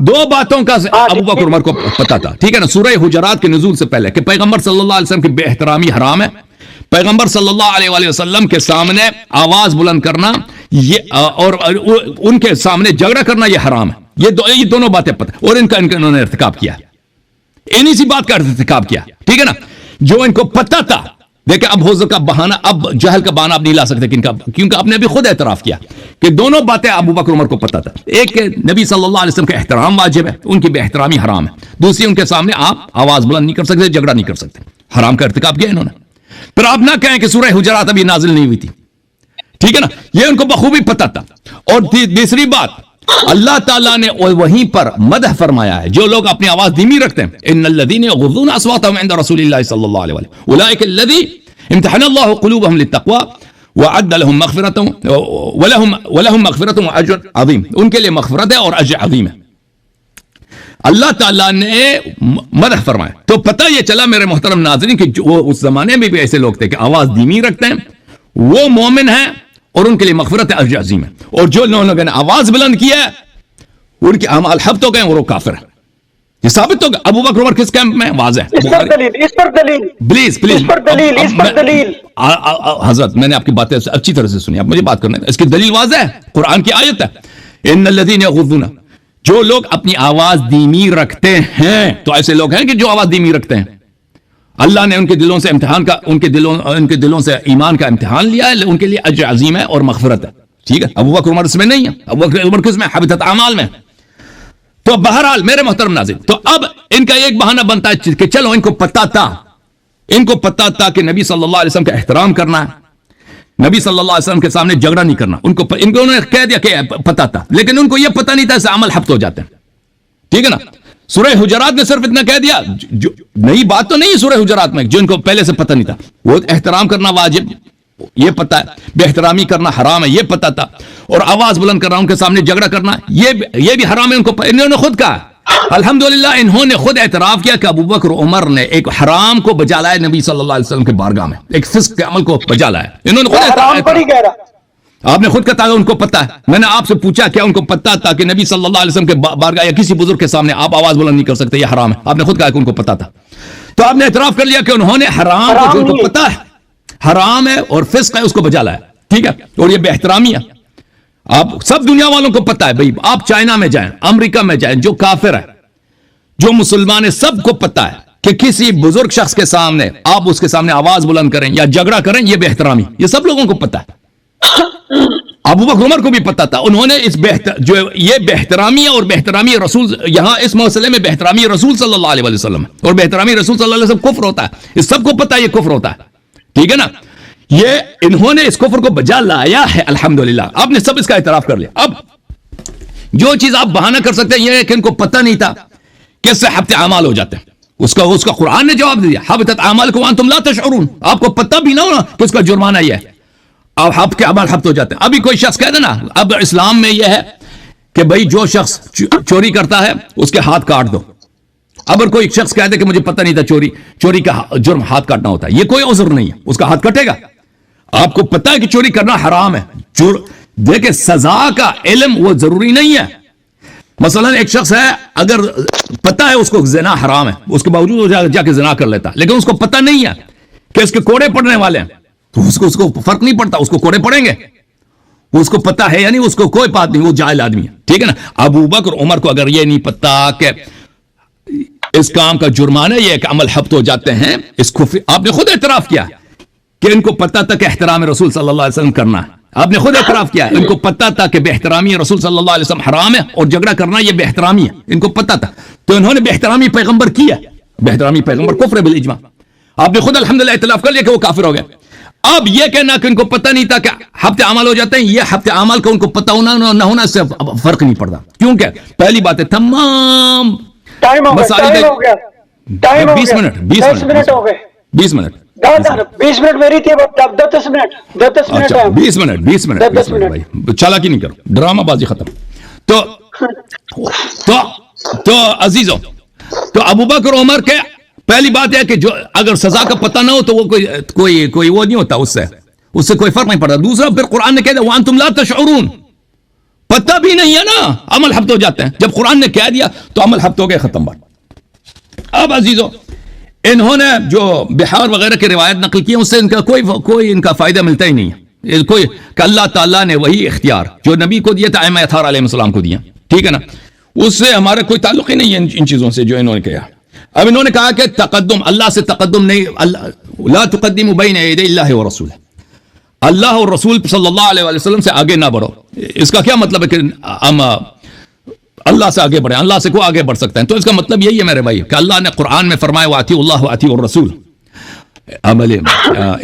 دو باتوں کا ابو بکر عمر کو پتا تھا، ٹھیک ہے نا، سورہ حجرات کے نزول سے پہلے کہ پیغمبر صلی اللہ علیہ وسلم کی بے احترامی حرام ہے، پیغمبر صلی اللہ علیہ وآلہ وسلم کے سامنے آواز بلند کرنا یہ اور ان کے سامنے جھگڑا کرنا یہ حرام ہے، یہ دونوں باتیں پتہ، اور انہوں نے ارتکاب کیا، انہی سی بات کا ارتکاب کیا، ٹھیک ہے نا، جو ان کو پتا تھا۔ دیکھیں اب حوض کا بہانہ، اب جہل کا بہانہ اب نہیں لا سکتے کیونکہ آپ نے ابھی خود اعتراف کیا کہ دونوں باتیں ابو بکر عمر کو پتا تھا، ایک کہ نبی صلی اللہ علیہ وسلم کا احترام واجب ہے، ان کی بے احترامی حرام ہے، دوسری ان کے سامنے آپ آواز بلند نہیں کر سکتے، جھگڑا نہیں کر سکتے، حرام کا ارتکاب کیا انہوں نے۔ پھر آپ نہ کہیں کہ سورہ حجرات ابھی نازل نہیں ہوئی تھی، ٹھیک ہے نا، یہ ان کو بخوبی پتا تھا۔ اور تیسری بات، اللہ تعالیٰ نے وہیں پر مدح فرمایا ہے جو لوگ اپنی آواز دھیمی رکھتے ہیں، ان الذین یغضون اصواتهم عند رسول اللہ صلی اللہ علیہ وسلم اولئک الذین امتحن اللہ قلوبهم للتقوی وعد لهم مغفرة ولهم مغفرة واجر عظیم، ان کے لیے مغفرت ہے اور اجر عظیم ہے۔ اللہ تعالیٰ نے مدح فرمایا، تو پتہ یہ چلا میرے محترم ناظرین کہ وہ اس زمانے میں بھی ایسے لوگ تھے کہ آواز دھیمی رکھتے ہیں، وہ مومن ہیں اور ان کے لیے مغفرت اجر عظیم ہے، اور جو لوگوں نے آواز بلند کیا ہے ان کے اعمال حبط ہو گئے اور وہ کافر ہیں۔ یہ ثابت ہوگا ابو بکر عمر کس کیمپ میں؟ واضح ہے۔ اس پر دلیل پلیز حضرت، میں نے آپ کی باتیں اچھی طرح سے سنی، آپ مجھے بات کرنا ہے، اس کی دلیل واضح ہے، قرآن کی آیت ہے، ان الذین یغضون، جو لوگ اپنی آواز دھیمی رکھتے ہیں، تو ایسے لوگ ہیں کہ جو آواز دھیمی رکھتے ہیں، اللہ نے ان کے دلوں سے امتحان کا، ان کے دلوں سے ایمان کا امتحان لیا ہے، ان کے لیے اجر عظیم ہے اور مغفرت ہے، ٹھیک ہے۔ ابو بکر عمر اس میں نہیں ہے، ابو بکر عمر کس میں؟ حبطت اعمال میں۔ تو بہرحال میرے محترم ناظرین، تو اب ان کا ایک بہانہ بنتا ہے کہ چلو ان کو پتا تھا کہ نبی صلی اللہ علیہ وسلم کا احترام کرنا ہے، نبی صلی اللہ علیہ وسلم کے سامنے جھگڑا نہیں کرنا، انہوں نے کہہ دیا کہ پتا تھا، لیکن ان کو یہ پتا نہیں تھا اس سے عمل حبط ہو جاتے ہیں، ٹھیک ہے نا۔ سورہ حجرات میں صرف اتنا کہہ دیا، نئی بات تو نہیں ہے سورہ حجرات میں، جو ان کو پہلے سے پتہ نہیں تھا، وہ احترام کرنا واجب یہ پتا ہے، بے احترامی کرنا حرام ہے یہ پتا تھا، اور آواز بلند کرنا، ان کے سامنے جھگڑا کرنا یہ بھی حرام ہے، انہوں نے خود کہا، الحمدللہ انہوں نے خود اعتراف کیا کہ ابو بکر عمر نے ایک حرام کو بجا لایا نبی صلی اللہ علیہ وسلم کے بارگاہ میں، ایک فسق کے عمل کو بجا لایا، انہوں نے خود اعتراف، آپ نے خود کہا ان کو پتا ہے، میں نے آپ سے پوچھا کیا ان کو پتا تھا کہ نبی صلی اللہ علیہ وسلم کے بارگاہ یا کسی بزرگ کے سامنے آپ آواز بلند نہیں کر سکتے، یہ حرام ہے، آپ نے خود کہا کہ ان کو پتا تھا، تو آپ نے اعتراف کر لیا کہ انہوں نے حرام کو، جو ان کو پتا ہے حرام ہے اور فسق ہے، اس کو بجا لایا، ٹھیک ہے، اور یہ بے احترامی ہے، آپ سب دنیا والوں کو پتا ہے بھائی، آپ چائنا میں جائیں، امریکہ میں جائیں، جو کافر ہے جو مسلمان ہے سب کو پتا ہے کہ کسی بزرگ شخص کے سامنے آپ اس کے سامنے آواز بلند کریں یا جھگڑا کریں یہ بے احترامی، یہ سب لوگوں کو پتا ہے، ابو بکر عمر کو بھی پتا تھا، انہوں نے اس جو یہ بے احترامی ہے، اور بے احترامی رسول، یہاں اس مسئلے میں بے احترامی رسول صلی اللہ علیہ وسلم ہے، اور بے احترامی رسول صلی اللہ علیہ وسلم کفر ہوتا ہے، اس سب کو پتا ہے یہ کفر ہوتا ہے، ٹھیک ہے نا، یہ انہوں نے اس کفر کو بجا لایا ہے، الحمدللہ آپ نے سب اس کا اعتراف کر لیا۔ اب جو چیز آپ بہانہ کر سکتے ہیں یہ ہے کہ ان کو پتہ نہیں تھا کہ اس سے حبط اعمال ہو جاتے ہیں، اس کا قرآن نے جواب دیا، حبطت اعمالکم وانتم لا تشعرون، آپ کو پتہ بھی نہ ہونا کہ اس کا جرمانہ یہ ہے، اب حبط کے اعمال حبط ہو جاتے ہیں۔ ابھی کوئی شخص کہہ دینا، اب اسلام میں یہ ہے کہ بھائی جو شخص چوری کرتا ہے اس کے ہاتھ کاٹ دو، اگر کوئی شخص کہہ دے کہ مجھے پتہ نہیں تھا چوری کا جرم ہاتھ کاٹنا ہوتا ہے، یہ کوئی عذر نہیں ہے، اس کا ہاتھ کٹے گا، آپ کو پتہ ہے کہ چوری کرنا حرام ہے، دیکھیں سزا کا علم وہ ضروری نہیں ہے، مثلا ایک شخص ہے اگر پتہ ہے اس کو زنا حرام ہے، اس کے باوجود وہ جا کے زنا کر لیتا، لیکن اس کو پتہ نہیں ہے کہ اس کے کوڑے پڑنے والے ہیں، تو اس کو فرق نہیں پڑتا، اس کو کوڑے پڑیں گے، اس کو پتہ ہے یعنی اس کو کوئی بات نہیں، وہ جاہل آدمی ہے، ٹھیک ہے نا۔ ابو بکر عمر کو اگر یہ نہیں پتا کہ اس کام کا جرمانہ یہ ہے کہ عمل حبط ہو جاتے ہیں، اس کفر، آپ نے خود اعتراف کیا کہ ان کو پتا تھا کہ احترام رسول صلی اللہ علیہ وسلم کرنا ہے، آپ نے خود اعتراف کیا ان کو پتا تھا کہ بے احترامی رسول صلی اللہ علیہ وسلم حرام ہے اور جھگڑا کرنا یہ بے احترامی ہے، ان کو پتا تھا، تو انہوں نے بے احترامی پیغمبر کیا، بے احترامی پیغمبر کفر بالاجماع، آپ نے خود الحمدللہ اعتراف کر لیا کہ وہ کافر ہو گئے۔ اب یہ کہنا کہ ان کو پتہ نہیں تھا کہ حبط اعمال ہو جاتے ہیں، یہ حبط اعمال کا ان کو پتہ ہونا نہ ہونا سے فرق نہیں پڑتا، کیونکہ پہلی بات ہے تمام مسائل 20 منٹ 20 منٹ ہو گئے، 20 منٹ 20 منٹ میری تھی، 10 منٹ 20 منٹ 20 منٹ بھائی چالاکی نہیں کرو، ڈرامہ بازی ختم۔ تو عزیزوں، تو ابو بکر عمر کے پہلی بات ہے کہ جو اگر سزا کا پتہ نہ ہو تو وہ کوئی وہ نہیں ہوتا، اس سے کوئی فرق نہیں پڑتا۔ دوسرا پھر قرآن نے کہہ دیا وانتم لا تشعرون، پتہ بھی نہیں ہے نا، عمل ہفت ہو جاتے ہیں. جب قرآن نے کہہ دیا تو عمل ہفت ہو گئے، ختم بات. اب عزیزو، انہوں نے جو بحار وغیرہ کی روایت نقل کی، اس سے ان کا کوئی ان کا فائدہ ملتا ہی نہیں ہے. کوئی کہ اللہ تعالیٰ نے وہی اختیار جو نبی کو دیا تھا، ائمہ اطہار علیہ السلام کو دیا، ٹھیک ہے نا، اس سے ہمارا کوئی تعلق ہی نہیں ہے ان چیزوں سے جو انہوں نے کہا. اب انہوں نے کہا کہ تقدم، اللہ سے تقدم نہیں، لا تقدموا بین یدی اللہ ورسولہ، اللہ اور رسول صلی اللہ علیہ وسلم سے آگے نہ بڑھو. اس کا کیا مطلب ہے کہ ہم اللہ سے آگے بڑھیں؟ اللہ سے کوئی آگے بڑھ سکتا ہے؟ تو اس کا مطلب یہی ہے میرے بھائی کہ اللہ نے قرآن میں فرمایا وَأَطِيعُوا اللَّهَ وَأَطِيعُوا الرَّسُولَ.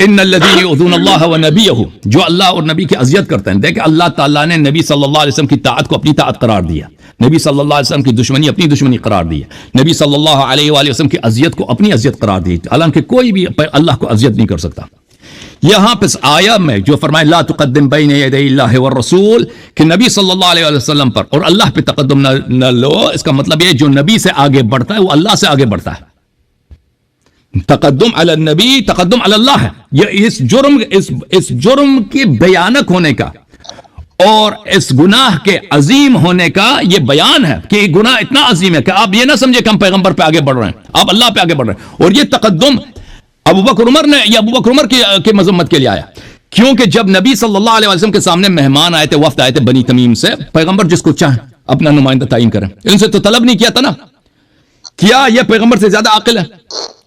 ان الذين يؤذون الله ونبيه، جو اللہ اور نبی کی اذیت کرتے ہیں. دیکھیں اللہ تعالیٰ نے نبی صلی اللہ علیہ وسلم کی طاعت کو اپنی طاعت قرار دیا، نبی صلی اللہ علیہ وسلم کی دشمنی اپنی دشمنی قرار دی، نبی صلی اللہ علیہ وآلہ وسلم کی اذیت کو اپنی اذیت قرار دی، حالانکہ کوئی بھی اللہ کو اذیت نہیں کر سکتا. یہاں پہ آیا میں جو فرمائے لا تقدم بین یدی اللہ والرسول، کہ نبی صلی اللہ علیہ وسلم پر اور اللہ پہ تقدم نہ لو، اس کا مطلب یہ جو نبی سے آگے بڑھتا ہے وہ اللہ سے آگے بڑھتا ہے. تقدم علی النبی تقدم علی اللہ ہے. یہ اس جرم کے بیانک ہونے کا اور اس گناہ کے عظیم ہونے کا یہ بیان ہے کہ یہ گناہ اتنا عظیم ہے کہ آپ یہ نہ سمجھے کہ ہم پیغمبر پہ آگے بڑھ رہے ہیں، آپ اللہ پہ آگے بڑھ رہے ہیں. اور یہ تقدم ابو بکر عمر کی مذمت کے لیے آیا، کیونکہ جب نبی صلی اللہ علیہ وسلم کے سامنے مہمان آئے تھے، وفد آئے تھے بنی تمیم سے، پیغمبر جس کو چاہیں اپنا نمائندہ تعین کریں، ان سے تو طلب نہیں کیا تھا نا. کیا یہ پیغمبر سے زیادہ عاقل ہے؟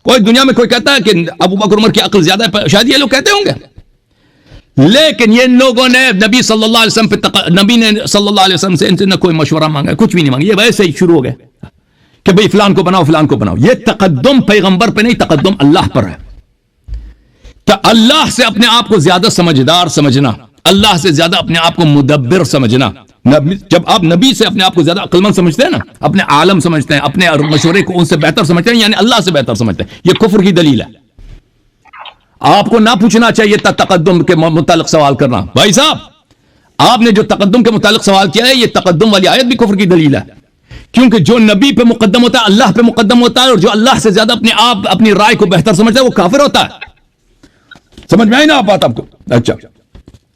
کوئی دنیا میں کوئی کہتا ہے کہ ابو بکر عمر کی عقل زیادہ ہے؟ شاید یہ لوگ کہتے ہوں گے. لیکن یہ لوگوں نے نبی صلی اللہ علیہ وسلم پہ نبی نے صلی اللہ علیہ وسلم سے ان سے نہ کوئی مشورہ مانگا، کچھ بھی نہیں مانگا، یہ ویسے ہی شروع ہو گئے کہ بھئی فلان کو بناؤ فلان کو بناؤ. یہ تقدم پیغمبر پہ نہیں، تقدم اللہ پر ہے. تو اللہ سے اپنے آپ کو زیادہ سمجھدار سمجھنا، اللہ سے زیادہ اپنے آپ کو مدبر سمجھنا، جب آپ نبی سے اپنے آپ کو زیادہ عقل مند سمجھتے ہیں نا، اپنے عالم سمجھتے ہیں، اپنے مشورے کو ان سے بہتر سمجھتے ہیں، یعنی اللہ سے بہتر سمجھتے ہیں، یہ کفر کی دلیل ہے. آپ کو نہ پوچھنا چاہیے تھا تقدم کے متعلق سوال کرنا. بھائی صاحب، آپ نے جو تقدم کے متعلق سوال کیا ہے، یہ تقدم والی آیت بھی کفر کی دلیل ہے، کیونکہ جو نبی پہ مقدم ہوتا ہے اللہ پہ مقدم ہوتا ہے، اور جو اللہ سے زیادہ اپنی رائے کو بہتر سمجھتا ہے وہ کافر ہوتا ہے. سمجھ میں آئی نا آپ بات آپ کو؟ اچھا،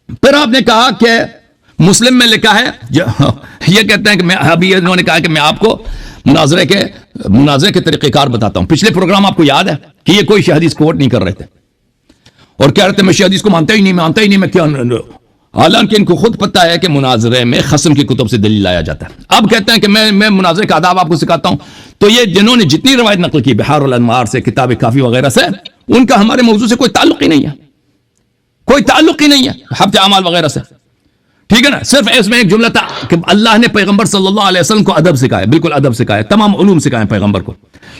پھر آپ نے کہا کہ مسلم میں لکھا ہے، یہ کہتے ہیں کہ میں ابھی انہوں نے کہا کہ میں آپ کو مناظرے کے طریقہ کار بتاتا ہوں. پچھلے پروگرام آپ کو یاد ہے کہ یہ کوئی حدیث کوٹ نہیں کر رہے تھے اور کہہ رہے تھے میں حدیث کو مانتا ہی نہیں میں کیا، حالانکہ ان کو خود پتہ ہے کہ مناظرے میں خصم کی کتب سے دلیل لایا جاتا ہے. اب کہتے ہیں کہ میں مناظرے کا آداب آپ کو سکھاتا ہوں. تو یہ جنہوں نے جتنی روایت نقل کی بحار الانوار سے، کتاب کافی وغیرہ سے، ان کا ہمارے موضوع سے کوئی تعلق ہی نہیں ہے، کوئی تعلق ہی نہیں ہے، ہفتے اعمال وغیرہ سے، ٹھیک ہے نا. صرف اس میں ایک جملہ تھا کہ اللہ نے پیغمبر صلی اللہ علیہ وسلم کو ادب سکھایا، بالکل ادب سکھایا، تمام علوم سکھائے پیغمبر کو.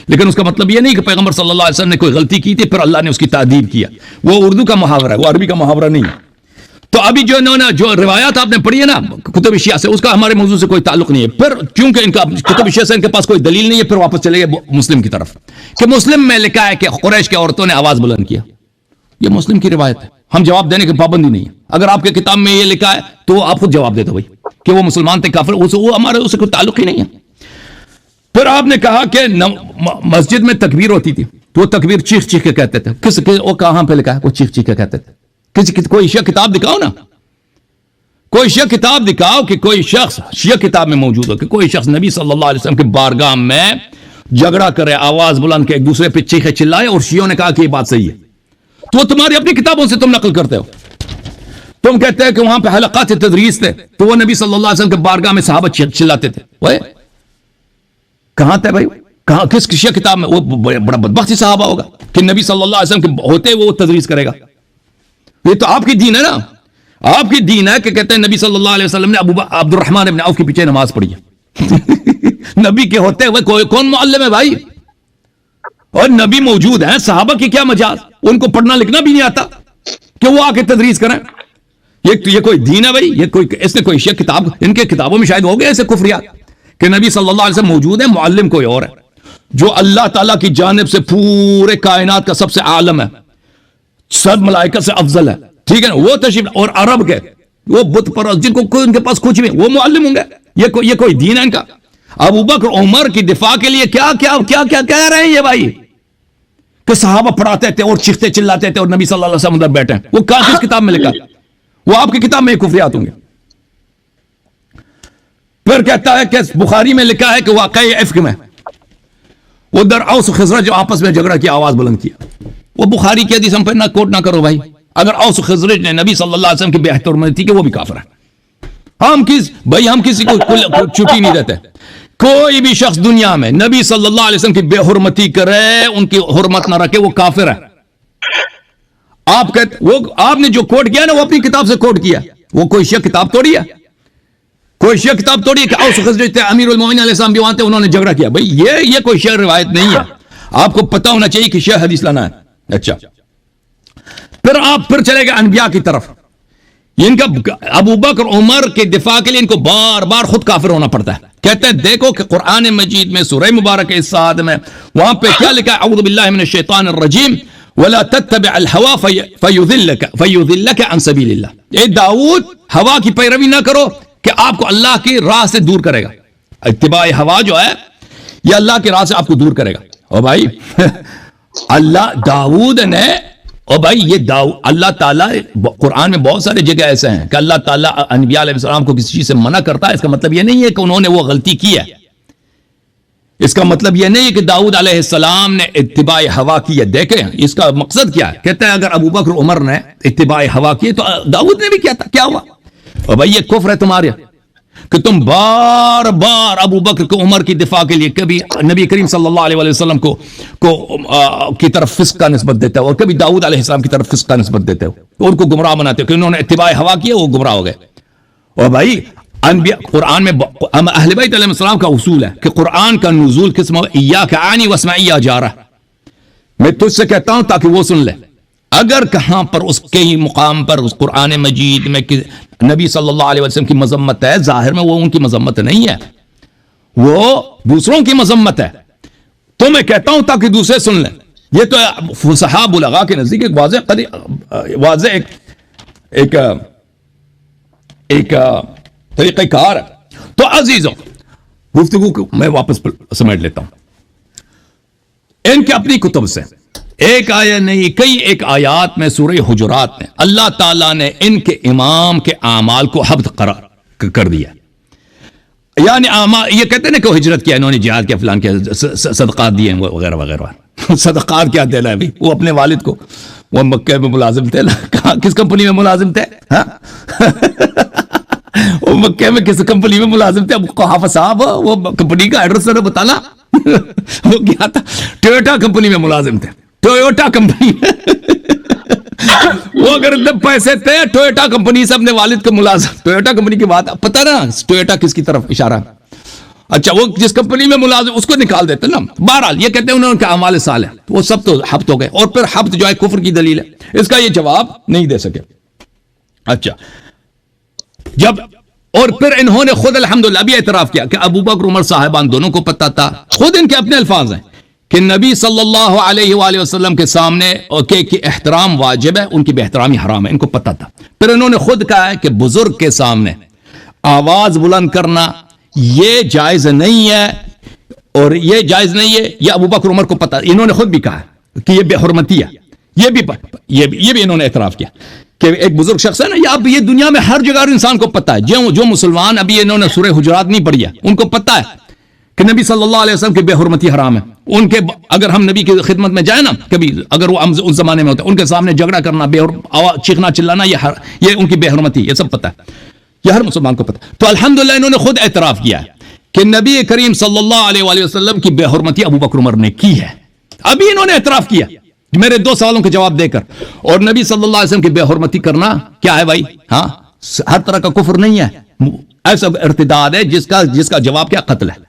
لیکن اس کا مطلب یہ نہیں کہ پیغمبر صلی اللہ علیہ وسلم نے کوئی غلطی کی تھی پھر اللہ نے اس کی تعدیب کیا. وہ اردو کا محاورہ ہے، وہ عربی کا محاورہ نہیں ہے. تو ابھی جو انہوں نے جو روایات آپ نے پڑھی ہے نا کتب شیعہ سے، اس کا ہمارے موضوع سے کوئی تعلق نہیں ہے. پھر کیونکہ ان کا کتب شیعہ سے ان کے پاس کوئی دلیل نہیں ہے، پھر واپس چلے گئے مسلم کی طرف کہ مسلم میں لکھا ہے کہ قریش کے عورتوں نے آواز بلند کیا. یہ مسلم کی روایت ہے، ہم جواب دینے کی پابندی نہیں ہے. اگر آپ کے کتاب میں یہ لکھا ہے تو آپ خود جواب دیتے بھائی کہ وہ مسلمان تھے کافر، وہ ہمارے اس سے کوئی تعلق ہی نہیں ہے. پھر آپ نے کہا کہ مسجد میں تکبیر ہوتی تھی تو وہ تکبیر چیخ چیخ کے کہتے تھے. وہ کہاں پہ لکھا ہے وہ چیخ چیخ کے کہتے تھے؟ کوئی شیعہ کتاب دکھاؤ نا، کوئی شیعہ کتاب دکھاؤ کہ کوئی شخص شیعہ کتاب میں موجود ہو کہ کوئی شخص نبی صلی اللہ علیہ وسلم کے بارگاہ میں جھگڑا کرے، آواز بلند کے ایک دوسرے پہ چیخے چلائے، اور شیعوں نے کہا کہ یہ بات صحیح ہے. تو تمہاری اپنی کتابوں سے تم نقل کرتے ہو. تم کہتے ہیں کہ وہاں پہ حلقات تدریس تھے تو وہ نبی صلی اللہ علیہ وسلم کے بارگاہ میں صحابہ چلاتے تھے. وہ کہاں تھے بھائی؟ کہاں کس شیعہ کتاب میں؟ وہ بڑا بدبختی صحابہ ہوگا کہ نبی صلی اللہ علیہ وسلم کے ہوتے وہ تدریس کرے گا. یہ تو آپ کی دین ہے نا، آپ کی دین ہے کہ کہتے ہیں نبی صلی اللہ علیہ وسلم نے عبد الرحمن ابن عوف کے پیچھے نماز پڑھی ہے. نبی کے ہوتے ہوئے کون معلم ہے بھائی؟ اور نبی موجود ہیں، صحابہ کی کیا مجاز؟ ان کو پڑھنا لکھنا بھی نہیں آتا کہ وہ آ کے تدریس کریں. یہ کوئی دین ہے بھائی؟ یہ کوئی اس نے کوئی شیعہ کتاب، ان کے کتابوں میں شاید ہو گئے ایسے کفریات کہ نبی صلی اللہ علیہ وسلم موجود ہے، معلم کوئی اور ہے جو اللہ تعالیٰ کی جانب سے پورے کائنات کا سب سے عالم ہے، سب ملائکہ سے افضل ہے، ٹھیک ہے نا. وہ تشریف اور عرب کے وہ بت پرست جن کو ان کے پاس کچھ بھی، وہ معلم ہوں گے. یہ کوئی دین ہے ان کا؟ ابو بکر عمر کی دفاع کے لیے کیا کیا کیا کیا کہہ رہے ہیں یہ بھائی کہ صحابہ پڑھاتے تھے اور چیختے چلاتے تھے اور نبی صلی اللہ علیہ وسلم ادھر بیٹھے. وہ کہاں کس کتاب میں لکھا؟ وہ آپ کی کتاب میں کفریات ہوں گے. پھر کہتا ہے کہ بخاری میں لکھا ہے کہ واقعی افک میں ادھر اوس و خزرج آپس میں جھگڑا کیا، آواز بلند کیا. وہ بخاری کی حدیث ہم پہ نہ کوٹ نہ کرو بھائی. اگر اوس و خزرج نے نبی صلی اللہ علیہ وسلم کی بے حرمتی تھی کہ وہ بھی کافر ہے. ہم کسی کو چھٹی نہیں دیتے. کوئی بھی شخص دنیا میں نبی صلی اللہ علیہ وسلم کی بے حرمتی کرے، ان کی حرمت نہ رکھے، وہ کافر ہے. آپ نے جو کوٹ کیا نا وہ اپنی کتاب سے کوٹ کیا، وہ کوئی شیعہ کتاب توڑی ہے؟ کوئی شیعہ کتاب توڑی ہے کہ اوس و خزرج تھے، امیر المومنین علیہ السلام بھی وہاں تھے، انہوں نے جھگڑا کیا؟ بھائی یہ کوئی شیعہ روایت نہیں ہے. آپ کو پتا ہونا چاہیے کہ شیعہ حدیث لانا ہے. اچھا، پھر آپ چلے گئے انبیاء کی طرف. ان کا ابو بکر عمر کے دفاع کے لیے ان کو بار بار خود کافر ہونا پڑتا ہے. کہتے ہیں دیکھو کہ قرآن مجید میں سورہ مبارک الصاد میں وہاں پہ کیا لکھا ہے؟ اعوذ باللہ من الشیطان الرجیم ولا تتبع الهوى فيضلك عن سبيل الله. اے داؤد، ہوا کی پیروی نہ کرو کہ آپ کو اللہ کی راہ سے دور کرے گا. اتباع ہوا جو ہے یہ اللہ کی راہ سے آپ کو دور کرے گا. اور بھائی اللہ داؤد نے، اور بھائی یہ اللہ تعالیٰ قرآن میں بہت سارے جگہ ایسے ہیں کہ اللہ تعالیٰ انبیاء علیہ السلام کو کسی چیز سے منع کرتا ہے. اس کا مطلب یہ نہیں ہے کہ انہوں نے وہ غلطی کی ہے. اس کا مطلب یہ نہیں ہے کہ داؤد علیہ السلام نے اتباع ہوا کی ہے. دیکھیں اس کا مقصد کیا ہے. کہتے ہیں اگر ابو بکر عمر نے اتباع ہوا کی تو داؤد نے بھی کیا تھا، کیا ہوا؟ اور بھائی یہ کفر ہے تمہارے کہ تم بار بار ابو بکر کو عمر کی دفاع کے لیے کبھی نبی کریم صلی اللہ علیہ وسلم کو کی طرف فسق کا نسبت دیتے ہو، اور کبھی داؤد علیہ السلام کی طرف فسق کا نسبت دیتے ہو، ان کو گمراہ بناتے ہو کہ انہوں نے اتباع ہوا کیا، وہ گمراہ ہو گئے. اور بھائی انبیاء قرآن میں اہل بیت علیہ السلام کا اصول ہے کہ قرآن کا نزول کس میں ایاک اعنی واسمع جا رہا ہے. میں تجھ سے کہتا ہوں تاکہ وہ سن لے. اگر کہاں پر اس کے ہی مقام پر اس قرآن مجید میں نبی صلی اللہ علیہ وسلم کی مذمت ہے، ظاہر میں وہ ان کی مذمت نہیں ہے، وہ دوسروں کی مذمت ہے. تو میں کہتا ہوں تاکہ دوسرے سن لیں. یہ تو فصحاء بلغاء کے نزدیک ایک واضح ایک طریقہ کار ہے. تو عزیزوں، گفتگو کو میں واپس سمیٹ لیتا ہوں. ان کے اپنی کتب سے ایک آیت نہیں، کئی ایک آیات میں سورہ حجرات میں اللہ تعالیٰ نے ان کے امام کے اعمال کو حبط قرار کر دیا. یعنی یہ کہتے ہیں کہ وہ ہجرت کیا، انہوں نے جہاد کیا، فلان کیا، صدقات دیے وغیرہ وغیرہ. صدقات کیا دینا ہے؟ وہ اپنے والد کو، وہ مکہ میں ملازم تھے، کس کمپنی میں ملازم تھے؟ وہ مکہ میں کس کمپنی میں ملازم تھے؟ حافظ صاحب وہ کمپنی کا ایڈریس ذرا بتانا. وہ کیا تھا؟ ٹویوٹا کمپنی میں ملازم تھے. ٹویوٹا کمپنی وہ اگر اتنے پیسے تھے ٹویوٹا کمپنی سے اپنے والد کو ملازم. ٹویوٹا کمپنی کی بات پتہ نا، ٹویوٹا کس کی طرف اشارہ؟ اچھا، وہ جس کمپنی میں ملازم اس کو نکال دیتے نا. بہرحال یہ کہتے ہیں انہوں نے اعمال صالح، وہ سب تو حبط ہو گئے. اور پھر حبط جو ہے کفر کی دلیل ہے، اس کا یہ جواب نہیں دے سکے. اچھا، جب اور پھر انہوں نے خود الحمدللہ بھی اعتراف کیا کہ ابو بکر عمر صاحبان دونوں کو پتہ تھا. خود ان کے اپنے الفاظ ہیں کہ نبی صلی اللہ علیہ وآلہ وسلم کے سامنے کہ احترام واجب ہے، ان کی بے احترامی حرام ہے، ان کو پتہ تھا. پھر انہوں نے خود کہا ہے کہ بزرگ کے سامنے آواز بلند کرنا یہ جائز نہیں ہے، اور یہ جائز نہیں ہے، یہ ابو بکر عمر کو پتہ. انہوں نے خود بھی کہا کہ یہ بے حرمتی ہے. یہ بھی انہوں نے اعتراف کیا کہ ایک بزرگ شخص ہے نا. یہ دنیا میں ہر جگہ انسان کو پتہ ہے. جو مسلمان ابھی انہوں نے سورہ حجرات نہیں پڑھی ہے، ان کو پتہ ہے کہ نبی صلی اللہ علیہ وسلم کی بے حرمتی حرام ہے. ان کے اگر ہم نبی کی خدمت میں جائیں نا کبھی، اگر وہ اس زمانے میں ہوتا ہے، ان کے سامنے جھگڑا کرنا، چیخنا چلانا، یہ ان کی بے حرمتی، یہ سب پتہ ہے، یہ ہر مسلمان کو پتہ ہے. تو الحمدللہ انہوں نے خود اعتراف کیا ہے کہ نبی کریم صلی اللہ علیہ وآلہ وسلم کی بے حرمتی ابو بکر عمر نے کی ہے. ابھی انہوں نے اعتراف کیا میرے 2 سوالوں کے جواب دے کر. اور نبی صلی اللہ علیہ وسلم کی بے حرمتی کرنا کیا ہے بھائی؟ ہاں، ہر طرح کا کفر نہیں ہے، ایسا ارتداد ہے جس کا جواب کیا؟ قتل ہے.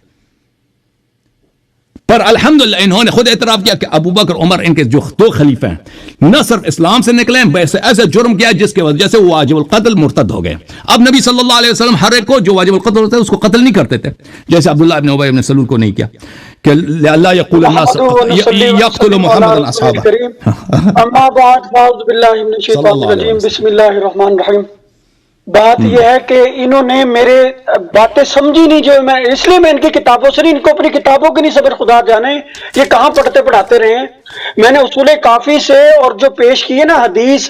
پر الحمدللہ انہوں نے خود اعتراف کیا کہ ابو بکر عمر ان کے جو 2 خلیفہ ہیں نہ صرف اسلام سے نکلے ہیں، بلکہ ایسے جرم کیا جس کی وجہ سے وہ واجب القتل مرتد ہو گئے. اب نبی صلی اللہ علیہ وسلم ہر ایک کو جو واجب القتل ہوتا ہے اس کو قتل نہیں کرتے تھے، جیسے عبداللہ ابن ابی ابن سلول کو نہیں کیا کہ اللہ یقول الناس یقتل محمد اصحابہ. اما بعد فاعوذ باللہ من الشیطان الرجیم بسم اللہ الرحمن الرحیم. بات یہ ہے کہ انہوں نے میرے باتیں سمجھی نہیں، جو میں اس لیے میں ان کی کتابوں سے نہیں، ان کو اپنی کتابوں کی نہیں صبر خدا جانے یہ کہاں پڑھتے پڑھاتے رہے ہیں. میں نے اصول کافی سے اور جو پیش کیے نا حدیث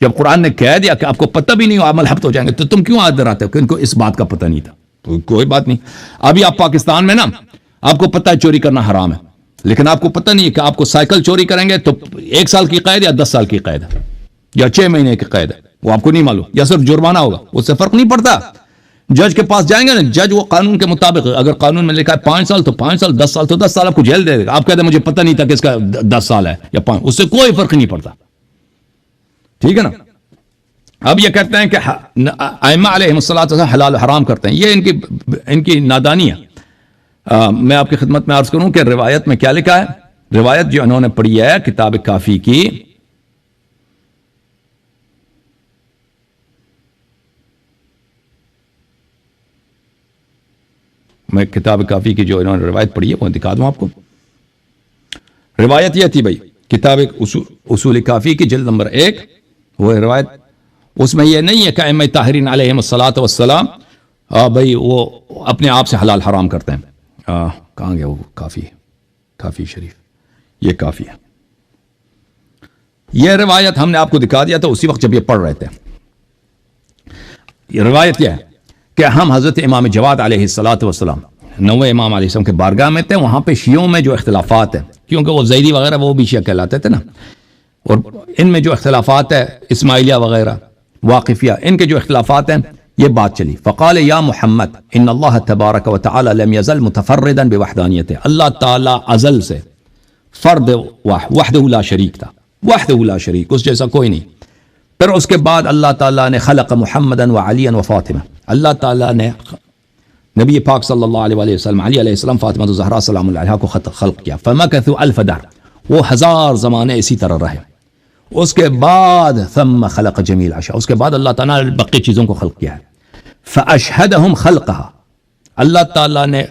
جب قرآن نے کہہ دیا کہ آپ کو پتہ بھی نہیں ہو آپ ملحبت ہو جائیں گے، تو تم کیوں آدر آتے ہو کہ ان کو اس بات کا پتہ نہیں تھا؟ تو کوئی بات نہیں. ابھی آپ پاکستان میں نا آپ کو پتہ ہے چوری کرنا حرام ہے، لیکن آپ کو پتہ نہیں ہے کہ آپ کو سائیکل چوری کریں گے تو 1 سال کی قید یا 10 سال کی قید ہے یا 6 مہینے کی قید ہے، وہ آپ کو نہیں معلوم، یا صرف جرمانہ ہوگا، اس سے فرق نہیں پڑتا. جج کے پاس جائیں گے نا، جج وہ قانون کے مطابق، اگر قانون میں لکھا ہے 5 سال تو 5 سال، 10 سال تو 10 سال آپ کو جیل دے دے گا. آپ کہتے ہیں مجھے پتہ نہیں تھا کہ اس کا 10 سال ہے یا 5، اس سے کوئی فرق نہیں پڑتا. ٹھیک ہے نا. اب یہ کہتے ہیں کہ ائمہ علیہم الصلوۃ والسلام حلال حرام کرتے ہیں، یہ ان کی نادانی ہے. میں آپ کی خدمت میں عرض کروں کہ روایت میں کیا لکھا ہے. روایت جو انہوں نے پڑھی ہے کتاب کافی کی، میں کتاب کافی کی جو انہوں نے روایت پڑھی ہے وہ دکھا دوں آپ کو. روایت یہ تھی بھائی، کتاب اصول کافی کی جلد نمبر 1 وہ روایت، اس میں یہ نہیں ہے کہ ائمہ طاہرین علیہم الصلوۃ والسلام بھائی وہ اپنے آپ سے حلال حرام کرتے ہیں. کہاں گیا وہ کافی شریف، یہ کافی ہے. یہ روایت ہم نے آپ کو دکھا دیا تھا اسی وقت جب یہ پڑھ رہے تھے. یہ روایت یہ ہے کہ ہم حضرت امام جواد علیہ الصلوۃ والسلام 9ویں امام علیہ السلام کے بارگاہ میں تھے. وہاں پہ شیعوں میں جو اختلافات ہیں، کیونکہ وہ زیدی وغیرہ وہ بھی شیعہ کہلاتے تھے نا، اور ان میں جو اختلافات ہے اسماعیلیہ وغیرہ واقفیہ، ان کے جو اختلافات ہیں یہ بات چلی. فقال یا محمد ان اللہ تبارک و تعالی لم یزل متفردا بوحدانیتہ، اللہ تعالی ازل سے فرد وحدہ لا شریک تھا، وحدہ لا شریک، اس جیسا کوئی نہیں. پھر اس کے بعد اللہ تعالیٰ نے خلق محمدا و علی و فاطمہ، اللہ تعالیٰ نے نبی پاک صلی اللہ علیہ وآلہ وسلم، علی علیہ السلام، فاطمہ الزہرا سلام اللہ علیہا کو خلق کیا. فمکثوا 1000 دہر، وہ 1000 زمانے اسی طرح رہے. اس کے بعد ثم خلق جمیع الاشیاء، اس کے بعد اللہ تعالیٰ نے بقی چیزوں کو خلق کیا ہے. فاشہدہم خلقہا، اللہ تعالیٰ نے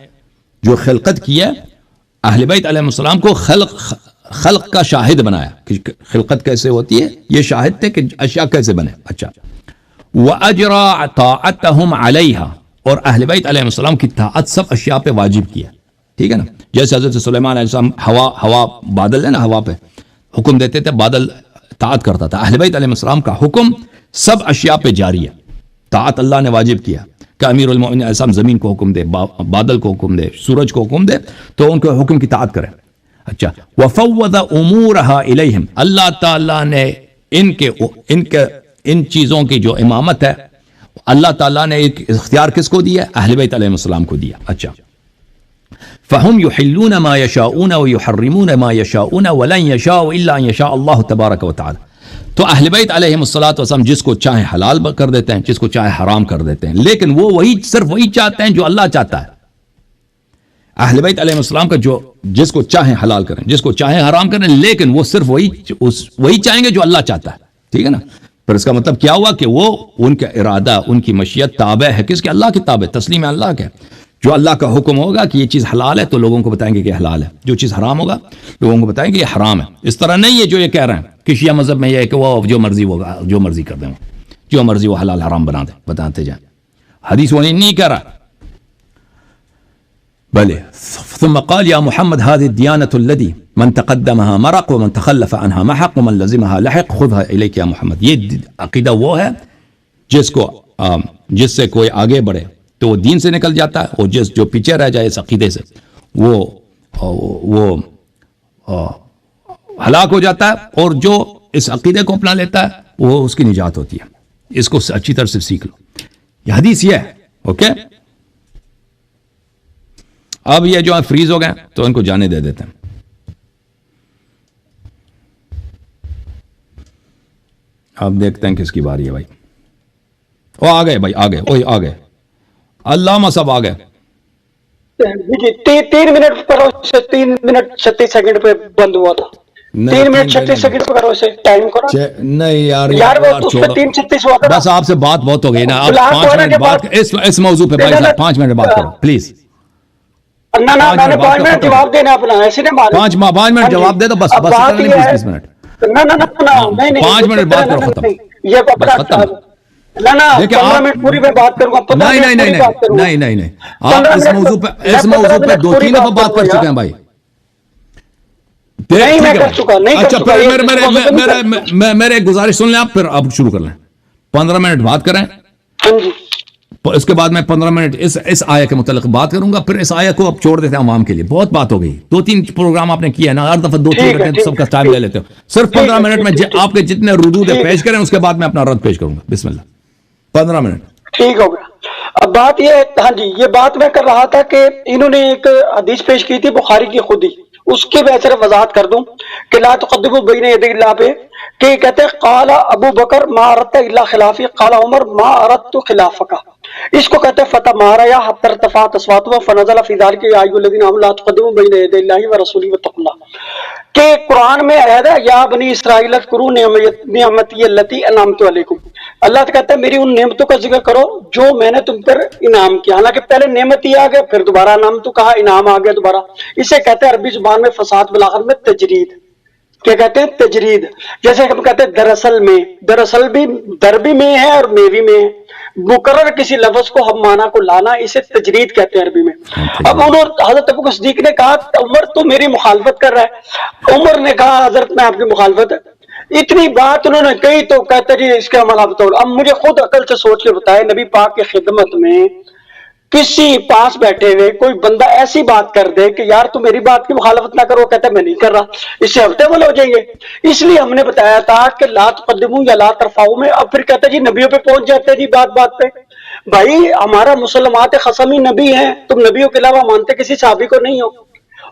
جو خلقت کی ہے اہل بیت علیہ السلام کو خلق کا شاہد بنایا کہ خلقت کیسے ہوتی ہے، یہ شاہد تھے کہ اشیاء کیسے بنے. اچھا، وَأَجْرَى طَاعَتَهُمْ عَلَيْهَا، اور اہل بیت علیہ السلام کی طاعت سب اشیاء پہ واجب کیا. ٹھیک ہے نا. جیسے حضرت سلیمان علیہ السلام ہوا بادل ہے نا، ہوا پہ حکم دیتے تھے، بادل طاعت کرتا تھا. اہل بیت علیہ السلام کا حکم سب اشیاء پہ جاری ہے، طاعت اللہ نے واجب کیا کہ امیر المؤمنین علیہ السلام زمین کو حکم دے، بادل کو حکم دے، سورج کو حکم دے تو ان کے حکم کی طاعت کریں. اچھا، وفوض امورها الیہم، اللہ تعالیٰ نے ان چیزوں کی جو امامت ہے اللہ تعالیٰ نے ایک اختیار کس کو دیا؟ اہل بیت علیہ السلام کو دیا. اچھا، فهم يحلون ما يشاءون ويحرمون ما يشاءون ولن يشاء الا ان يشاء الله تبارک وتعالى. تو اہل بیت علیہ السلام جس کو چاہے حلال کر دیتے ہیں، جس کو چاہے حرام کر دیتے ہیں، لیکن وہ صرف وہی چاہتے ہیں جو اللہ چاہتا ہے. اہل بیت علیہ السلام کا جو جس کو چاہیں حلال کریں، جس کو چاہیں حرام کریں، لیکن وہ صرف وہی چاہیں گے جو اللہ چاہتا ہے. ٹھیک ہے نا. پھر اس کا مطلب کیا ہوا کہ وہ ان کا ارادہ، ان کی مشیت تابع ہے کس کے؟ اللہ کی تابع، تسلیم ہے اللہ کے. جو اللہ کا حکم ہوگا کہ یہ چیز حلال ہے تو لوگوں کو بتائیں گے کہ حلال ہے، جو چیز حرام ہوگا لوگوں کو بتائیں گے یہ حرام ہے. اس طرح نہیں ہے جو یہ کہہ رہے ہیں کہ شیعہ مذہب میں یہ ہے کہ وہ جو مرضی ہوگا، جو مرضی کر دیں، جو مرضی وہ حلال حرام بتاتے جائیں. حدیث وہ نہیں کہہ رہا. بلے ثم قال یا محمد هذه الديانة الذي من تقدمها مرق ومن تخلف عنها محق ومن لزمها لحق خذها اليك یا محمد. یہ عقیدہ وہ ہے جس سے کوئی آگے بڑھے تو وہ دین سے نکل جاتا ہے، اور جو پیچھے رہ جائے اس عقیدے سے وہ ہلاک ہو جاتا ہے، اور جو اس عقیدے کو اپنا لیتا ہے وہ اس کی نجات ہوتی ہے. اس کو اچھی طرح سے سیکھ لو. یہ حدیث یہ ہے. اوکے، اب یہ جو فریز ہو گئے تو ان کو جانے دے دیتے ہیں. اب دیکھتے ہیں کس کی باری ہے بھائی. وہ آ گئے بھائی، آ گئے، وہی آ گئے، علامہ صاحب آ گئے. 3 منٹ پر 3 منٹ 36 سیکنڈ پہ بند ہوا تھا. 3 منٹ 36 سیکنڈ پہ کرو اسے ٹائم کرو. نہیں یار وہ 3:36 ہوا تھا. بس آپ سے بات بہت ہو گئی نا. آپ 5 منٹ بات اس موضوع پہ بھائی صاحب 5 منٹ بات کرو پلیز. نہ میں نے 5 منٹ جواب دینا اپنا، ایسے نہیں مارے. 5 منٹ جواب دے دو بس 20 منٹ. نہ نہیں 5 منٹ بات کرو ختم. یہ اپنا دیکھیں آپ پوری میں بات کروں گا. نہیں آپ اس موضوع پہ 2-3 دفعہ بات کر چکے ہیں بھائی. نہیں میں کر چکا نہیں اچھا پھر میرے گزارش سن لیں آپ، پھر آپ شروع کر لیں. 15 منٹ بات کریں. ہاں جی. اس کے بعد میں 15 منٹ اس آیا کے متعلق بات کروں گا. پھر اس آیا کو اب چھوڑ دیتے ہیں عوام کے لیے. بہت بات ہو گئی. 2-3 پروگرام آپ نے کیا ہے نا، ہر دفعہ 2-3 کرتے ہیں، سب کا ٹائم لے لیتے ہو. صرف 15 منٹ میں آپ کے جتنے ردود ہے پیش کریں، اس کے بعد میں اپنا رد پیش کروں گا. بسم اللہ. 15 منٹ. ٹھیک ہو گیا. اب بات یہ ہے، ہاں جی یہ بات میں کر رہا تھا کہ انہوں نے ایک حدیث پیش کی تھی بخاری کی خود ہی، اس کی میں صرف وضاحت کر دوں کہ لا تقدموا بین یدی اللہ پہ، کہ کہتے ہیں قال ابو بکر ما اردت الا خلافی قال عمر ما اردت خلافک. اس کو کہتے ہیں فتح مارا یا حتی ارتفعت اصواتهم فنزل فی ذلک یا ایھا الذین آمنوا لا تقدموا بین یدی اللہ ورسولہ واتقوا اللہ، کہ قرآن میں عہد ہے یا بنی اسرائیل اذکروا نعمتی التی انعمت علیکم. اللہ تو کہتا ہے میری ان نعمتوں کا ذکر کرو جو میں نے تم پر انعام کیا. حالانکہ پہلے نعمت ہی آ گیا، پھر دوبارہ انعام تو کہا، انعام آ گیا دوبارہ. اسے کہتے ہیں عربی زبان میں فصاحت بلاغت میں تجرید. کیا کہتے ہیں؟ تجرید. جیسے ہم کہتے ہیں دراصل میں، دراصل بھی در بھی میں ہے اور میں بھی میں ہے. مقرر کسی لفظ کو ہم معنی کو لانا، اسے تجرید کہتے ہیں عربی میں. اب حضرت ابو بکر صدیق نے کہا عمر تو میری مخالفت کر رہا ہے. عمر نے کہا حضرت میں آپ کی مخالفت، اتنی بات انہوں نے کہی تو کہتے جی اس کے عمل آپ بتاؤ. اب مجھے خود عقل سے سوچ کے بتائے، نبی پاک کی خدمت میں کسی پاس بیٹھے ہوئے کوئی بندہ ایسی بات کر دے کہ یار تو میری بات کی مخالفت نہ کرو، کہتا ہے میں نہیں کر رہا، اس سے ہفتے عمل ہو جائیں گے. اس لیے ہم نے بتایا تھا کہ لا تقدموا یا لا ترفعوا میں. اب پھر کہتا ہے جی نبیوں پہ پہنچ جاتے ہیں جی بات بات پہ. بھائی ہمارا مسلمات خصمی نبی ہیں، تم نبیوں کے علاوہ مانتے کسی صحابی کو نہیں ہو،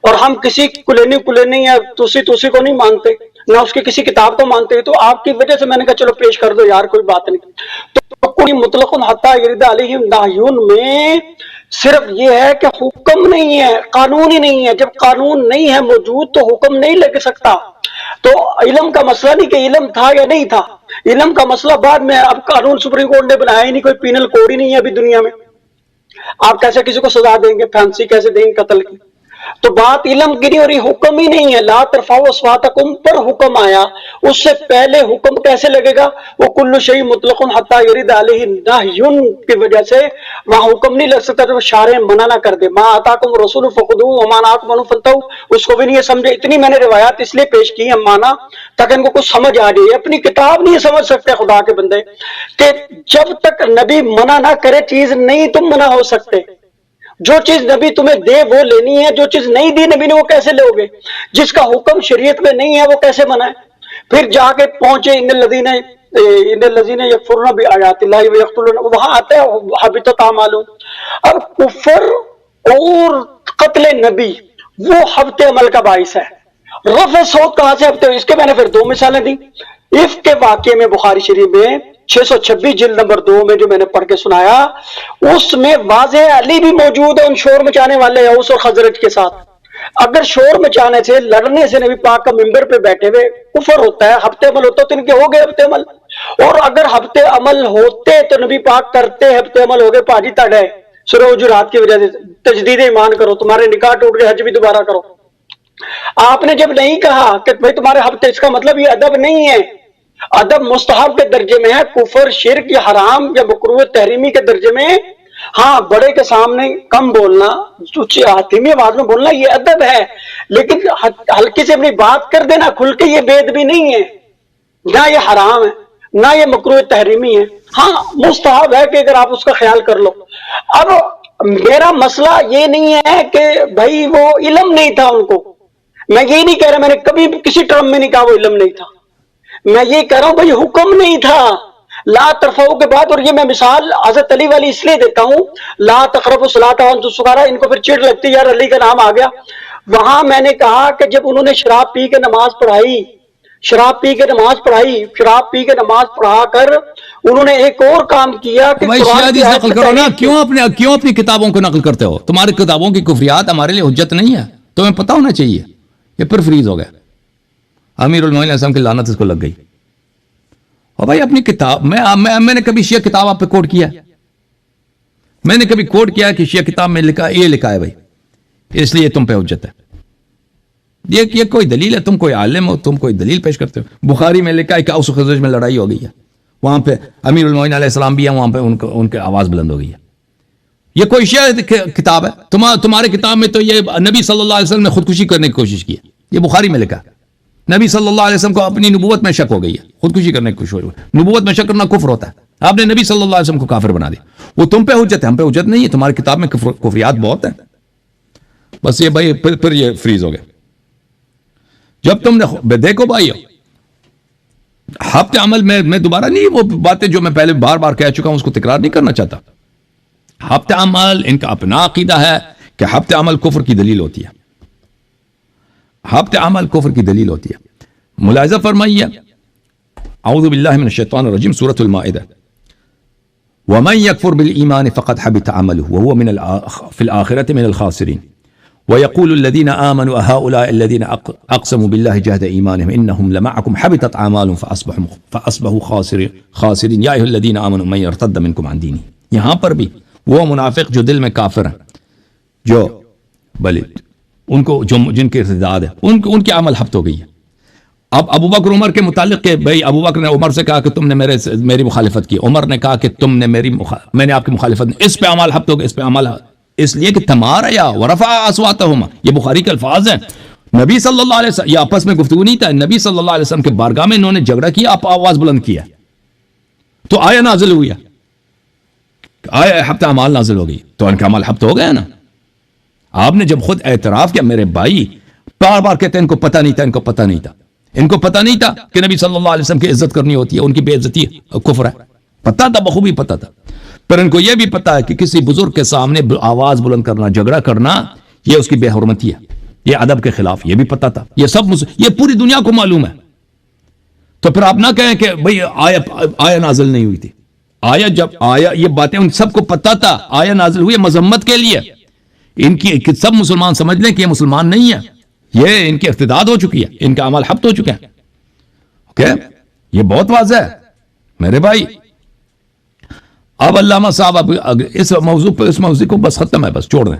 اور ہم کسی کلینی یا توسی کو نہیں مانتے، نہ اس کی کسی کتاب کو مانتے. تو آپ کی وجہ سے میں نے کہا چلو پیش کر دو یار، کوئی بات نہیں. تو کوئی مطلق حتی یرد علیہم نہیون میں صرف یہ ہے کہ حکم نہیں ہے، قانون ہی نہیں ہے. جب قانون نہیں ہے موجود تو حکم نہیں لگ سکتا. تو علم کا مسئلہ نہیں کہ علم تھا یا نہیں تھا، علم کا مسئلہ بعد میں. اب قانون سپریم کورٹ نے بنایا ہی نہیں، کوئی پینل کوڈ ہی نہیں ہے ابھی دنیا میں. آپ کیسے کسی کو سزا دیں گے، پھانسی کیسے دیں گے قتل کی؟ تو بات علم کی نہیں ہو رہی، حکم ہی نہیں ہے. لا ترفعوا اصواتکم پر حکم آیا، اس سے پہلے حکم کیسے لگے گا؟ وہ کل شیء مطلق حتی یرد علیہ نہی کی وجہ سے وہاں حکم نہیں لگ سکتا جو شارع منع نہ کر دے. ما آتاکم الرسول فخذوه وما نهاکم عنہ فانتهوا، اس کو بھی نہیں سمجھے. اتنی میں نے روایات اس لیے پیش کی ہیں مانا تاکہ ان کو کچھ سمجھ آ جائے. اپنی کتاب نہیں سمجھ سکتے خدا کے بندے، کہ جب تک نبی منع نہ کرے چیز نہیں تم منع ہو سکتے. جو چیز نبی تمہیں دے وہ لینی ہے، جو چیز نہیں دی نبی نے وہ کیسے لو گے؟ جس کا حکم شریعت میں نہیں ہے وہ کیسے منائے؟ پھر جا کے پہنچے ان الذین یکفرون بآیات اللہ ویقتلون، وہاں آتا ہے حبطت اعمالہم. اب کفر اور قتل نبی وہ حبط عمل کا باعث ہے. رفع صوت کہاں سے حبط؟ اس کے میں نے پھر 2 مثالیں دی. عفق کے واقعے میں بخاری شریف میں 626 جلد نمبر 2 میں جو میں نے پڑھ کے سنایا، اس میں واضح علی بھی موجود ہے ان شور مچانے والے اوس اور خزرج کے ساتھ. اگر شور مچانے سے، لڑنے سے نبی پاک کا ممبر پہ بیٹھے ہوئے کفر ہوتا ہے، حبط عمل ہوتا ہے، تو ان کے ہو گئے حبط عمل. اور اگر حبط عمل ہوتے تو نبی پاک کرتے، حبط عمل ہو گئے پاجی تڑے سورہ حجرات کی وجہ سے. تجدید ایمان کرو، تمہارے نکاح ٹوٹ گئے، حج بھی دوبارہ کرو. آپ نے جب نہیں کہا کہ بھائی تمہارے حبط، اس کا مطلب یہ ادب نہیں ہے. ادب مستحب کے درجے میں ہے، کفر شرک یا حرام یا مکروہ تحریمی کے درجے میں. ہاں بڑے کے سامنے کم بولنا، دھیمی آواز میں بولنا یہ ادب ہے، لیکن ہلکی سے اپنی بات کر دینا کھل کے یہ بے ادبی نہیں ہے، نہ یہ حرام ہے نہ یہ مکروہ تحریمی ہے. ہاں مستحب ہے کہ اگر آپ اس کا خیال کر لو. اب میرا مسئلہ یہ نہیں ہے کہ بھائی وہ علم نہیں تھا ان کو، میں یہ نہیں کہہ رہا، میں نے کبھی کسی ٹرم میں نہیں کہا وہ علم نہیں تھا. میں یہ کہہ رہا ہوں بھائی حکم نہیں تھا. لا ترفعوا کے بعد، اور یہ میں مثال حضرت علی والی اس لیے دیتا ہوں، لا تقربوا الصلاۃ وانتم سکارى، ان کو پھر چڑ لگتی یار علی کا نام آ گیا. وہاں میں نے کہا کہ جب انہوں نے شراب پی کے نماز پڑھائی، شراب پی کے نماز پڑھا کر انہوں نے ایک اور کام کیا کہ نقل کرو نا. کیوں اپنی کتابوں کو نقل کرتے ہو؟ تمہاری کتابوں کی کفریات ہمارے لیے حجت نہیں ہے، تمہیں پتہ ہونا چاہیے. یہ پھر فریز ہو گیا. امیر المومنین علیہ السلام کی لعنت اس کو لگ گئی. اور بھائی اپنی کتاب میں نے کبھی شیعہ کتاب آپ پہ کوٹ کیا؟ میں نے کبھی کوٹ کیا کہ شیعہ کتاب میں یہ لکھا ہے بھائی اس لیے تم پہ حجت ہے؟ یہ کوئی دلیل ہے؟ تم کوئی عالم ہو، تم کوئی دلیل پیش کرتے ہو؟ بخاری میں لکھا ہے کہ اوس و خزرج میں لڑائی ہو گئی ہے، وہاں پہ امیر المومنین علیہ السلام بھی ہیں، وہاں پہ ان کے آواز بلند ہو گئی ہے. یہ کوئی شیعہ کتاب ہے؟ تمہارے کتاب میں تو یہ نبی صلی اللہ علیہ وسلم نے خودکشی کرنے کی کوشش کی ہے. یہ بخاری میں لکھا. نبی صلی اللہ علیہ وسلم کو اپنی نبوت میں شک ہو گئی ہے, خودکشی کرنے کی کوشش ہو. نبوت میں شک کرنا کفر ہوتا ہے. آپ نے نبی صلی اللہ علیہ وسلم کو کافر بنا دیا. وہ تم پہ حجت ہے, ہم پہ حجت نہیں ہے. تمہاری کتاب میں کفریات بہت ہیں. بس یہ بھائی پھر یہ فریز ہو گئے. جب تم نے دیکھو بھائی ہفتے عمل میں دوبارہ نہیں وہ باتیں جو میں پہلے بار بار کہہ چکا ہوں اس کو تکرار نہیں کرنا چاہتا. ہفتے عمل ان کا اپنا عقیدہ ہے کہ ہفتے عمل کفر کی دلیل ہوتی ہے. ہفتے عمل کفر کی دلیل ہوتی ہے. ملاحظہ فرمائیے اعوذ باللہ من الشیطان الرجیم سورۃ المائدہ ومن یکفر بالایمان فقد حبط عمله وهو فی الآخرۃ من الخاسرین ويقول الذين آمنوا هؤلاء الذين أقسموا بالله جهد إيمانهم إنهم لمعكم حبطت أعمالهم فأصبحوا خاسرين يا أيها الذين آمنوا من يرتد منكم عن دينه. یہاں پر بھی وہ منافق جو دل میں کافر ہیں, جو بلے ان کو جن کے ارتداد ہے ان کے عمل حبط ہو گئی ہے. اب ابو بکر عمر کے متعلق کہ بھائی ابو بکر نے عمر سے کہا کہ تم نے میری مخالفت کی, عمر نے کہا کہ تم نے میں نے آپ کی مخالفت نہیں, اس پہ عمل حبط ہو گئے, اس پہ عمل اس لیے کہ تمارا ورفع اصواتہما, یہ بخاری کے الفاظ ہیں. نبی صلی اللہ علیہ وسلم یہ آپس میں گفتگو نہیں تھا, نبی صلی اللہ علیہ وسلم کے بارگاہ میں انہوں نے جھگڑا کیا, آپ آواز بلند کیا تو آیا نازل ہوئی ہے, آیا حبط اعمال نازل ہو گئی, تو ان کا عمل حبط ہو گیا نا. آپ نے جب خود اعتراف کیا, میرے بھائی بار بار کہتے ہیں ان کو پتہ نہیں تھا, ان کو پتہ نہیں تھا, ان کو پتہ نہیں تھا کہ نبی صلی اللہ علیہ وسلم کی عزت کرنی ہوتی ہے, ان کی بے عزتی کفر ہے. پتہ تھا, بخوبی پتہ تھا. پر ان کو یہ بھی پتا ہے کہ کسی بزرگ کے سامنے آواز بلند کرنا, جھگڑا کرنا, یہ اس کی بے حرمتی ہے, یہ ادب کے خلاف, یہ بھی پتا تھا. یہ سب یہ پوری دنیا کو معلوم ہے. تو پھر آپ نہ کہیں کہ بھئی آیا نازل نہیں ہوئی تھی. آیا جب آیا یہ باتیں ان سب کو پتا تھا, آیا نازل ہوئی مذمت کے لیے. ان کی سب مسلمان سمجھ لیں کہ یہ مسلمان نہیں ہے, یہ ان کی ارتداد ہو چکی ہے, ان کا عمل حبط ہو چکا ہے. اوکے, یہ بہت واضح ہے میرے بھائی. اب علامہ صاحب اس موضوع کو بس ختم ہے, بس چھوڑ دیں.